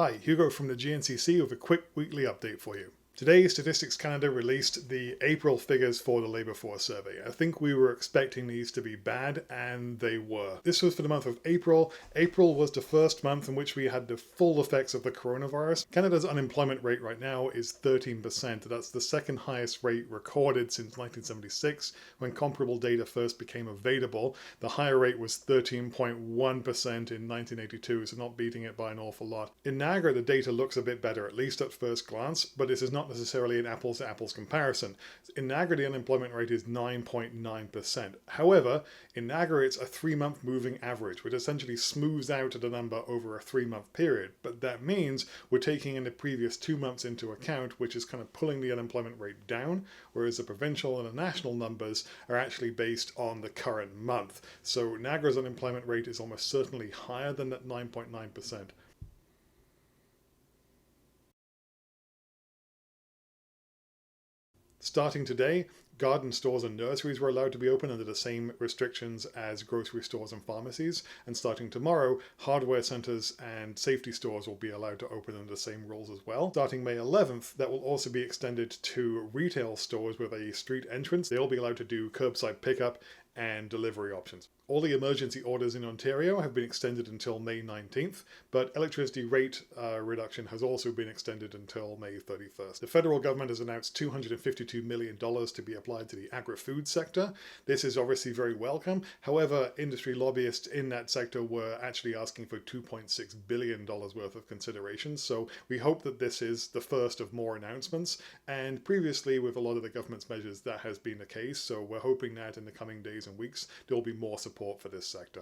Hi, Hugo from the GNCC with a quick weekly update for you. Today, Statistics Canada released the April figures for the labour force survey. I think we were expecting these to be bad, and they were. This was for the month of April. April was the first month in which we had the full effects of the coronavirus. Canada's unemployment rate right now is 13%. That's the second highest rate recorded since 1976, when comparable data first became available. The higher rate was 13.1% in 1982, so not beating it by an awful lot. In Niagara, the data looks a bit better, at least at first glance, but this is not necessarily an apples to apples comparison. In Niagara, the unemployment rate is 9.9%. However, in Niagara, it's a 3-month moving average, which essentially smooths out the number over a 3-month period. But that means we're taking in the previous 2 months into account, which is kind of pulling the unemployment rate down, whereas the provincial and the national numbers are actually based on the current month. So Niagara's unemployment rate is almost certainly higher than that 9.9%. Starting today, garden stores and nurseries were allowed to be open under the same restrictions as grocery stores and pharmacies. And starting tomorrow, hardware centres and safety stores will be allowed to open under the same rules as well. Starting May 11th, that will also be extended to retail stores with a street entrance. They'll be allowed to do curbside pickup and delivery options. All the emergency orders in Ontario have been extended until May 19th, but electricity rate reduction has also been extended until May 31st. The federal government has announced $252 million to be applied to the agri-food sector. This is obviously very welcome. However, industry lobbyists in that sector were actually asking for $2.6 billion worth of consideration. So we hope that this is the first of more announcements. And previously, with a lot of the government's measures, that has been the case. So we're hoping that in the coming days and weeks, there will be more support for this sector.